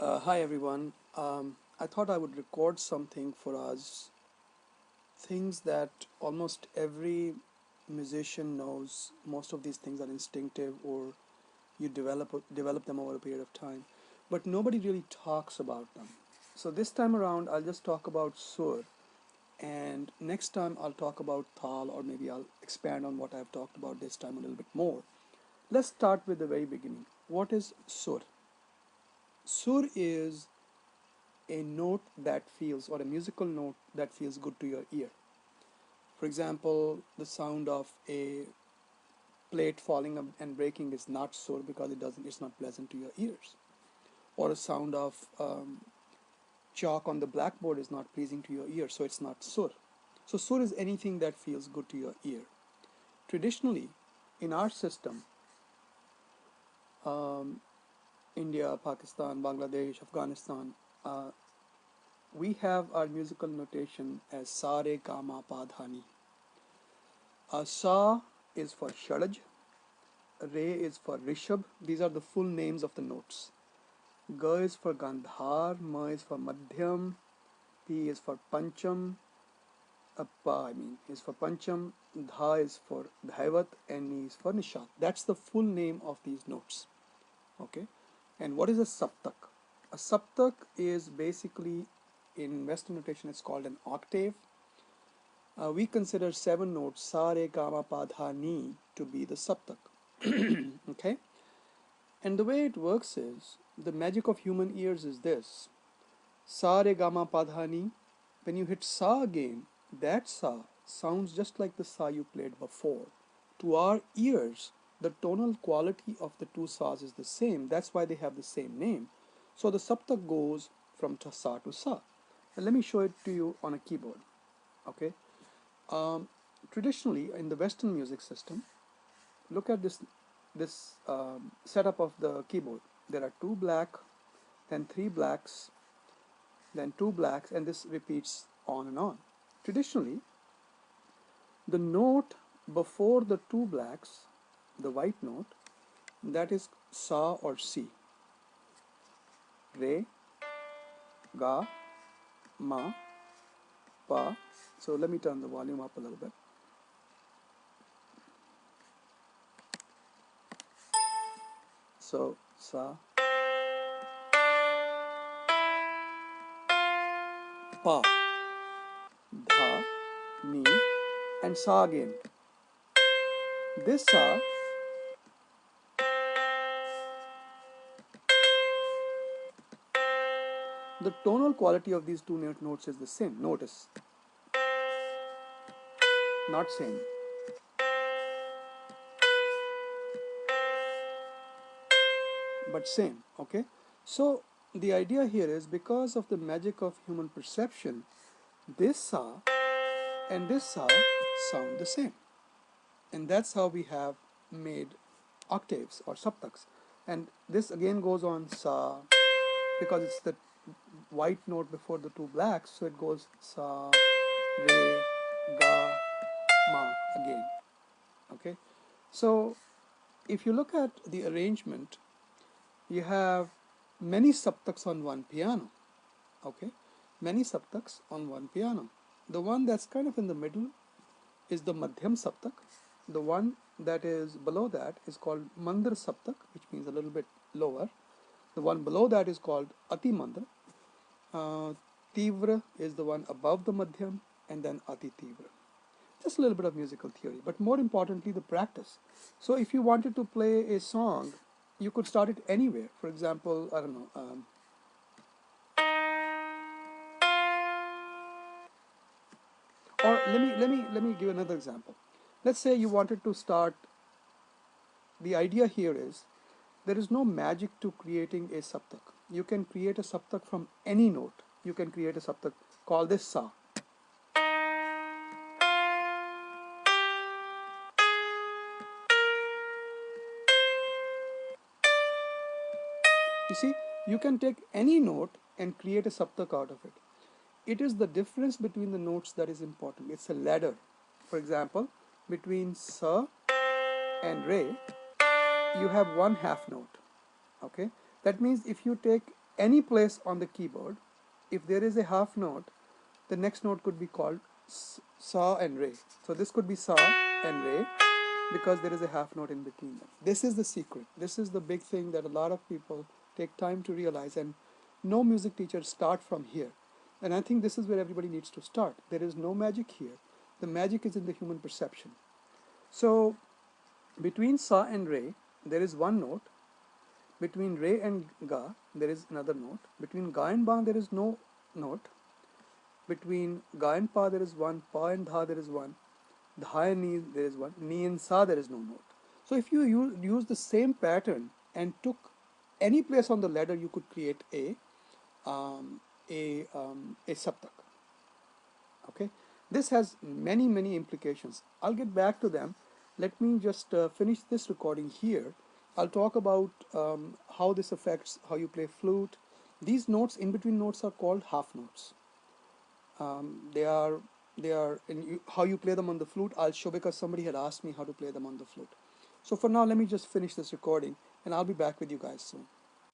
Hi everyone. I thought I would record something for us, things that almost every musician knows. Most of these things are instinctive or you develop them over a period of time, but nobody really talks about them. So this time around, I'll just talk about sur, and next time I'll talk about thal, or maybe I'll expand on what I've talked about this time a little bit more. Let's start with the very beginning. What is sur? Sur is a note that feels, or a musical note that feels good to your ear. For example, the sound of a plate falling and breaking is not sur because it's not pleasant to your ears. Or a sound of chalk on the blackboard is not pleasing to your ear, so it's not sur. So sur is anything that feels good to your ear. Traditionally, in our system, um, India, Pakistan, Bangladesh, Afghanistan, we have our musical notation as sa re ga ma pa dha ni. Sa is for Shadaj, Re is for Rishab. These are the full names of the notes. Ga is for Gandhar, Ma is for Madhyam, P is for Pancham, Pa is for Pancham, Dha is for Dhaivat, and Ni is for Nishat. That's the full name of these notes. Okay, and what is a saptak? A saptak is basically, in Western notation, it's called an octave. We consider seven notes sa re ga ma pa dha ni to be the saptak. Okay, and the way it works is the magic of human ears is this: sa re ga ma pa dha ni. When you hit sa again, that sa sounds just like the sa you played before. To our ears, the tonal quality of the two sa's is the same. That's why they have the same name. So the saptak goes from sa to sa. And let me show it to you on a keyboard. Okay. Um, Traditionally, in the Western music system, look at this setup of the keyboard. There are two black, then three blacks, then two blacks, and this repeats on and on. Traditionally, the note before the two blacks, the white note, that is sa or si. Re, ga, ma, pa. So let me turn the volume up a little bit. So sa, pa, dha, ni, and sa again. This sa the tonal quality of these two notes is the same. Notice, not same. But same. Okay, so the idea here is, because of the magic of human perception, this sa and this sa sound the same, and that's how we have made octaves or saptaks. And this again goes on sa, because it's the white note before the two blacks, so it goes sa, re, ga, ma again. Okay, so if you look at the arrangement, you have many saptaks on one piano. Okay, many saptaks on one piano. The one that's kind of in the middle is the madhyam saptak. The one that is below that is called mandar saptak, which means a little bit lower. The one below that is called ati mandar. Tivra is the one above the madhyam, and then ati tivra. Just a little bit of musical theory, but more importantly, the practice. So if you wanted to play a song, you could start it anywhere. For example, I don't know. Or let me give another example. Let's say you wanted to start. The idea here is, there is no magic to creating a saptak. You can create a saptak from any note. You can create a saptak. Call this sa. You see, you can take any note and create a saptak out of it. It is the difference between the notes that is important. It's a ladder. For example, between sa and re, you have one half note. Okay, that means if you take any place on the keyboard, if there is a half note, the next note could be called sa and re. So this could be sa and re because there is a half note in between them. This is the secret. This is the big thing that a lot of people take time to realize, and no music teachers start from here. And I think this is where everybody needs to start. There is no magic here. The magic is in the human perception. So between sa and re, there is one note. Between re and ga, there is another note. Between ga and ba, there is no note. Between ga and pa, there is one. Pa and dha, there is one. Dha and ni, there is one. Ni and sa, there is no note. So if you use the same pattern and took any place on the ladder, you could create um, a saptak. Okay, this has many implications. I'll get back to them. Let me just finish this recording here. I'll talk about how this affects how you play flute. These notes, in between notes, are called half notes. They are how you play them on the flute. I'll show because somebody had asked me how to play them on the flute. So for now, let me just finish this recording, and I'll be back with you guys soon.